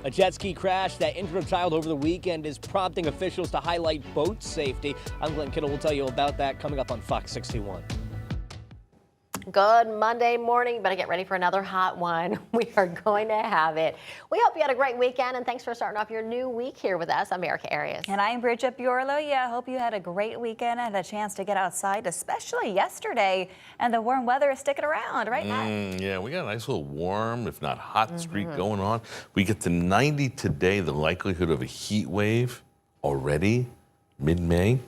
A jet ski crash that injured a child over the weekend is prompting officials to highlight boat safety. I'm Glenn Kittle. We'll tell you about that coming up on Fox 61. Good Monday morning. Better get ready for another hot one. We are going to have it. We hope you had a great weekend, and thanks for starting off your new week here with us. I'm Erica Arias. And I'm Bridget Buerlo. Yeah, I hope you had a great weekend and a chance to get outside, especially yesterday. And the warm weather is sticking around, right, Matt? Yeah, we got a nice little warm, if not hot streak going on. We get to 90 today. The likelihood of a heat wave already mid-May.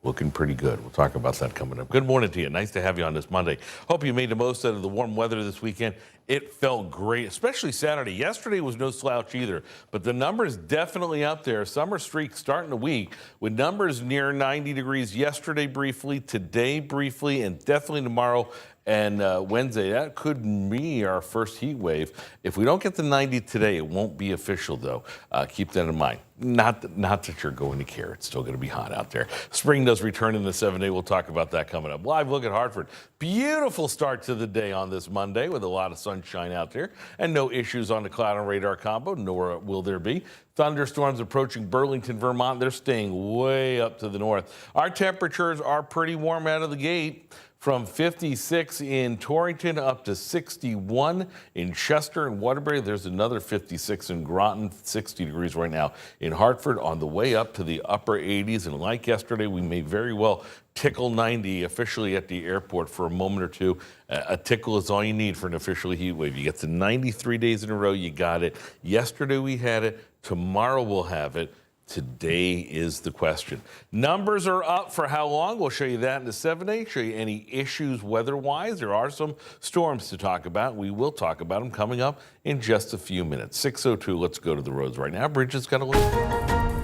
Looking pretty good. We'll talk about that coming up. Good morning to you. Nice to have you on this Monday. Hope you made the most out of the warm weather this weekend. It felt great, especially Saturday. Yesterday was no slouch either, but the numbers definitely up there. Summer streak starting the week with numbers near 90 degrees yesterday briefly, today briefly, and definitely tomorrow and Wednesday. That could be our first heat wave. If we don't get to 90 today, it won't be official, though. Keep that in mind. Not that you're going to care. It's still going to be hot out there. Spring does return in the 7-day. We'll talk about that coming up. Live look at Hartford. Beautiful start to the day on this Monday with a lot of sunshine out there and no issues on the cloud and radar combo, nor will there be. Thunderstorms approaching Burlington, Vermont. They're staying way up to the north. Our temperatures are pretty warm out of the gate. From 56 in Torrington up to 61 in Chester and Waterbury. There's another 56 in Groton, 60 degrees right now in Hartford, on the way up to the upper 80s. And like yesterday, we may very well tickle 90 officially at the airport for a moment or two. A tickle is all you need for an official heat wave. You get to 93 days in a row, you got it. Yesterday we had it. Tomorrow we'll have it. Today is the question. Numbers are up for how long? We'll show you that in the 7-day, show you any issues weather-wise. There are some storms to talk about. We will talk about them coming up in just a few minutes. 6:02, let's go to the roads right now. Bridget's got a look.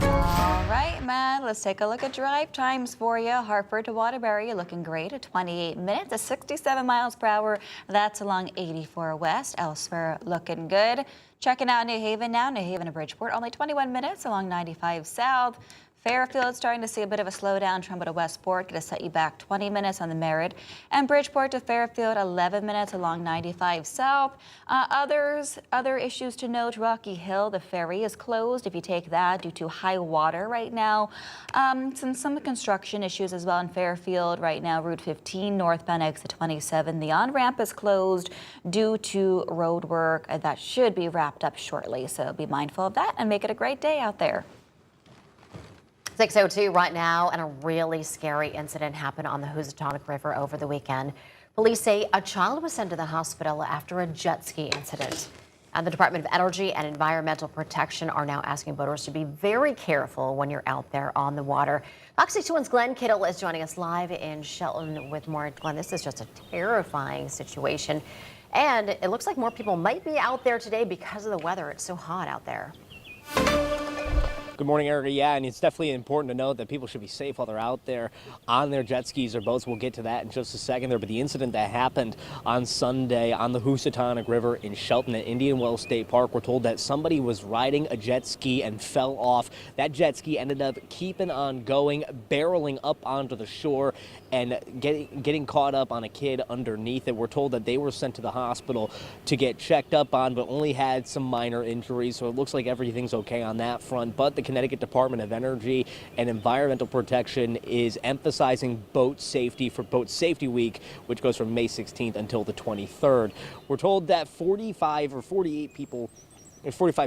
All right, Matt, let's take a look at drive times for you. Hartford to Waterbury looking great at 28 minutes, at 67 miles per hour. That's along 84 West. Elsewhere looking good. Checking out New Haven now. New Haven to Bridgeport, only 21 minutes along 95 South. Fairfield starting to see a bit of a slowdown. Trumbull to Westport, going to set you back 20 minutes on the Merritt. And Bridgeport to Fairfield, 11 minutes along 95 South. Other issues to note, Rocky Hill, the ferry is closed if you take that due to high water right now. Some construction issues as well in Fairfield right now. Route 15 northbound exit 27. The on-ramp is closed due to road work. That should be wrapped up shortly, so be mindful of that and make it a great day out there. 6:02 right now, and a really scary incident happened on the Housatonic River over the weekend. Police say a child was sent to the hospital after a jet ski incident. And the Department of Energy and Environmental Protection are now asking boaters to be very careful when you're out there on the water. Fox 61's Glenn Kittle is joining us live in Shelton with more. Glenn, this is just a terrifying situation. And it looks like more people might be out there today because of the weather. It's so hot out there. Good morning, Erica. Yeah, and it's definitely important to note that people should be safe while they're out there on their jet skis or boats. We'll get to that in just a second there. But the incident that happened on Sunday on the Housatonic River in Shelton at Indian Wells State Park, we're told that somebody was riding a jet ski and fell off. That jet ski ended up keeping on going, barreling up onto the shore and getting caught up on a kid underneath it. We're told that they were sent to the hospital to get checked up on, but only had some minor injuries. So it looks like everything's okay on that front. But the Connecticut Department of Energy and Environmental Protection is emphasizing boat safety for Boat Safety Week, which goes from May 16th until the 23rd. We're told that 45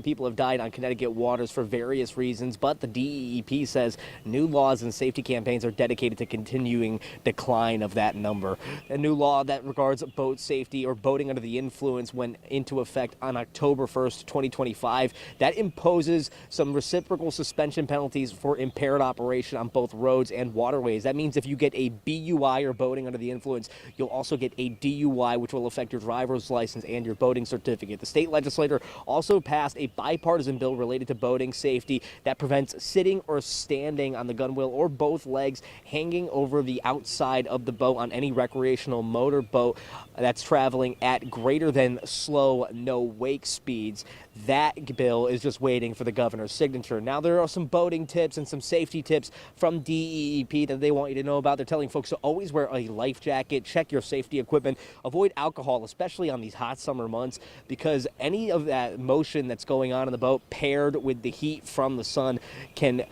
people have died on Connecticut waters for various reasons, but the DEEP says new laws and safety campaigns are dedicated to continuing decline of that number. A new law that regards boat safety or boating under the influence went into effect on October 1st, 2025. That imposes some reciprocal suspension penalties for impaired operation on both roads and waterways. That means if you get a BUI or boating under the influence, you'll also get a DUI, which will affect your driver's license and your boating certificate. The state legislature also passed a bipartisan bill related to boating safety that prevents sitting or standing on the gunwale or both legs hanging over the outside of the boat on any recreational motor boat that's traveling at greater than slow no wake speeds. That bill is just waiting for the governor's signature. Now, there are some boating tips and some safety tips from DEEP that they want you to know about. They're telling folks to always wear a life jacket, check your safety equipment, avoid alcohol, especially on these hot summer months, because any of that motion that's going on in the boat paired with the heat from the sun can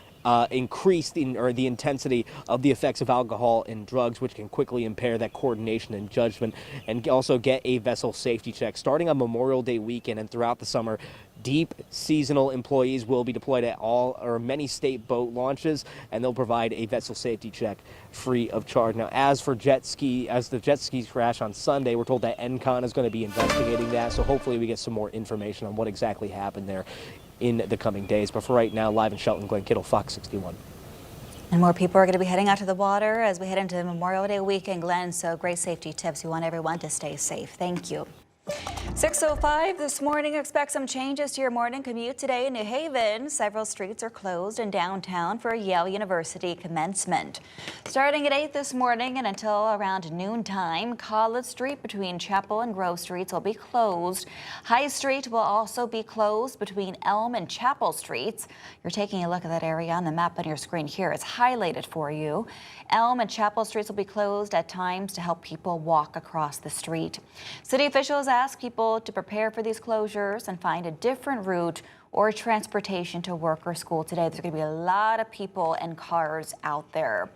increase the intensity of the effects of alcohol and drugs, which can quickly impair that coordination and judgment, and also get a vessel safety check. Starting on Memorial Day weekend and throughout the summer, deep seasonal employees will be deployed at all or many state boat launches, and they'll provide a vessel safety check free of charge. Now, as the jet skis crash on Sunday, we're told that NCON is going to be investigating that, so hopefully we get some more information on what exactly happened there in the coming days. But for right now, live in Shelton, Glen Kittle, Fox 61. And more people are going to be heading out to the water as we head into Memorial Day weekend, Glenn. So great safety tips. We want everyone to stay safe. Thank you. 6:05 this morning. Expect some changes to your morning commute today in New Haven. Several streets are closed in downtown for Yale University commencement. Starting at 8 this morning and until around noontime, College Street between Chapel and Grove Streets will be closed. High Street will also be closed between Elm and Chapel Streets. You're taking a look at that area on the map on your screen here. It's highlighted for you. Elm and Chapel Streets will be closed at times to help people walk across the street. City officials ask people to prepare for these closures and find a different route or transportation to work or school today. There's going to be a lot of people and cars out there.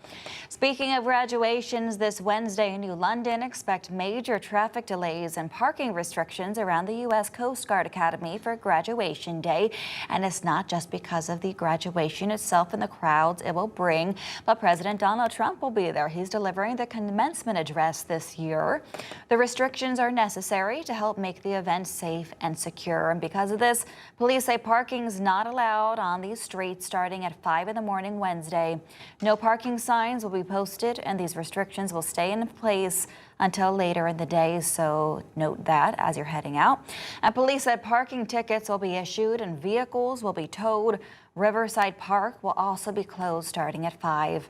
Speaking of graduations, this Wednesday in New London, expect major traffic delays and parking restrictions around the U.S. Coast Guard Academy for graduation day. And it's not just because of the graduation itself and the crowds it will bring, but President Donald Trump will be there. He's delivering the commencement address this year. The restrictions are necessary to help make the event safe and secure. And because of this, police say parking's not allowed on these streets starting at 5 in the morning Wednesday. No parking signs will be posted, and these restrictions will stay in place until later in the day, so note that as you're heading out. And police said parking tickets will be issued and vehicles will be towed. Riverside Park will also be closed starting at 5.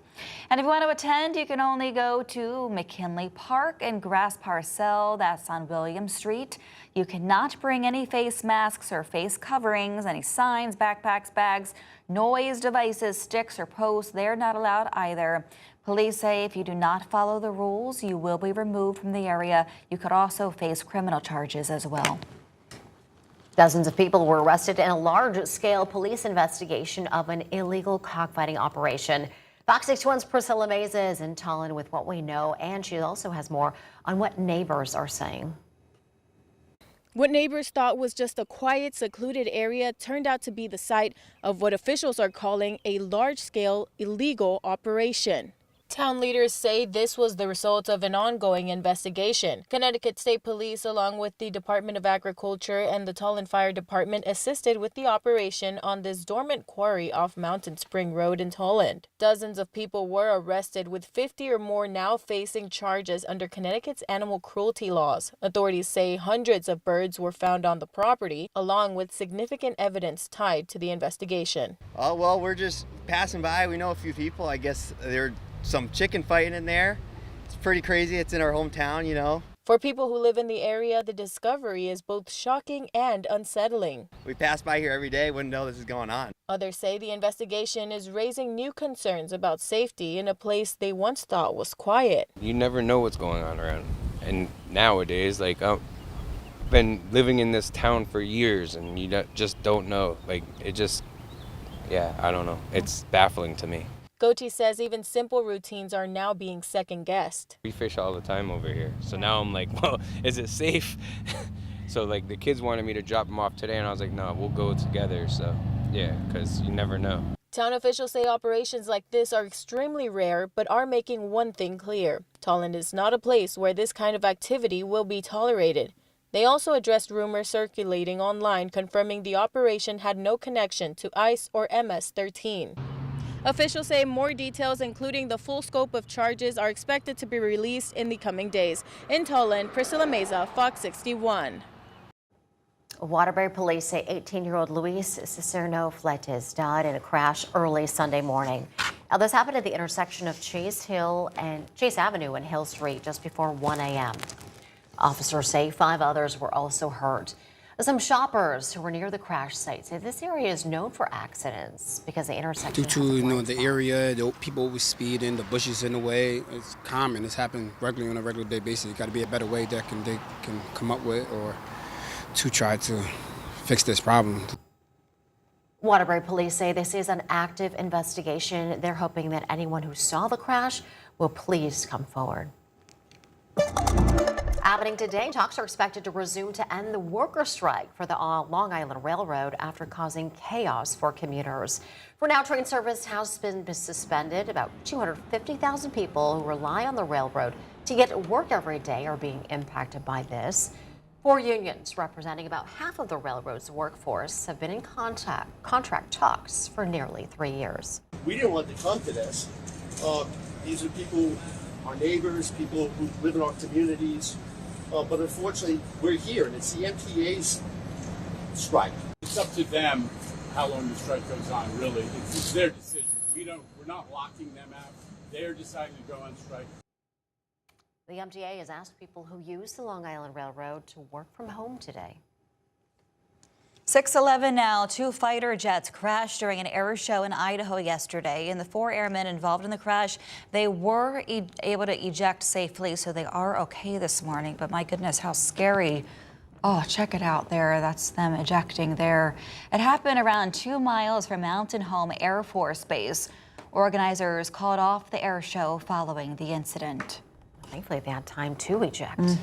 And if you want to attend, you can only go to McKinley Park and Grass Parcel. That's on William Street. You cannot bring any face masks or face coverings, any signs, backpacks, bags, noise devices, sticks, or posts. They're not allowed either. Police say if you do not follow the rules, you will be removed from the area. You could also face criminal charges as well. Dozens of people were arrested in a large-scale police investigation of an illegal cockfighting operation. Fox 61's Priscilla Meza is in Tallinn with what we know, and she also has more on what neighbors are saying. What neighbors thought was just a quiet, secluded area turned out to be the site of what officials are calling a large-scale illegal operation. Town leaders say this was the result of an ongoing investigation. Connecticut State Police, along with the Department of Agriculture and the Tallinn Fire Department, assisted with the operation on this dormant quarry off Mountain Spring Road in Tallinn. Dozens of people were arrested, with 50 or more now facing charges under Connecticut's animal cruelty laws. Authorities say hundreds of birds were found on the property, along with significant evidence tied to the investigation. Oh, well, we're just passing by. We know a few people. I guess they're some chicken fighting in there. It's pretty crazy. It's in our hometown, you know. For people who live in the area, the discovery is both shocking and unsettling. We pass by here every day, wouldn't know this is going on. Others say the investigation is raising new concerns about safety in a place they once thought was quiet. You never know what's going on around. And nowadays, I've been living in this town for years, and you just don't know. I don't know. It's baffling to me. Gochi says even simple routines are now being second-guessed. We fish all the time over here. So now I'm like, well, is it safe? So the kids wanted me to drop them off today, and I was like, no, we'll go together. So yeah, because you never know. Town officials say operations like this are extremely rare, but are making one thing clear. Tallinn is not a place where this kind of activity will be tolerated. They also addressed rumors circulating online confirming the operation had no connection to ICE or MS-13. Officials say more details, including the full scope of charges, are expected to be released in the coming days. In Tallinn, Priscilla Meza, Fox 61. Waterbury police say 18-year-old Luis Cicerno Fletes died in a crash early Sunday morning. Now, this happened at the intersection of Chase Avenue and Hill Street just before 1 a.m. Officers say 5 others were also hurt. Some shoppers who were near the crash site say this area is known for accidents because the intersection Due to the area, the people always speeding, the bushes in the way. It's common. It's happened regularly on a regular day basis. Got to be a better way that they can come up with or to try to fix this problem. Waterbury police say this is an active investigation. They're hoping that anyone who saw the crash will please come forward. Happening today, talks are expected to resume to end the worker strike for the Long Island Railroad after causing chaos for commuters. For now, train service has been suspended. About 250,000 people who rely on the railroad to get to work every day are being impacted by this. 4 unions representing about half of the railroad's workforce have been in contract talks for nearly 3 years. We didn't want to come to this. These are people, our neighbors, people who live in our communities. But unfortunately, we're here, and it's the MTA's strike. It's up to them how long the strike goes on, really. It's their decision. We're not locking them out. They're deciding to go on strike. The MTA has asked people who use the Long Island Railroad to work from home today. 6:11 now. 2 fighter jets crashed during an air show in Idaho yesterday, and the 4 airmen involved in the crash, they were able to eject safely, so they are okay this morning. But my goodness, how scary. Oh, check it out there. That's them ejecting there. It happened around 2 miles from Mountain Home Air Force Base. Organizers called off the air show following the incident. Thankfully, they had time to eject.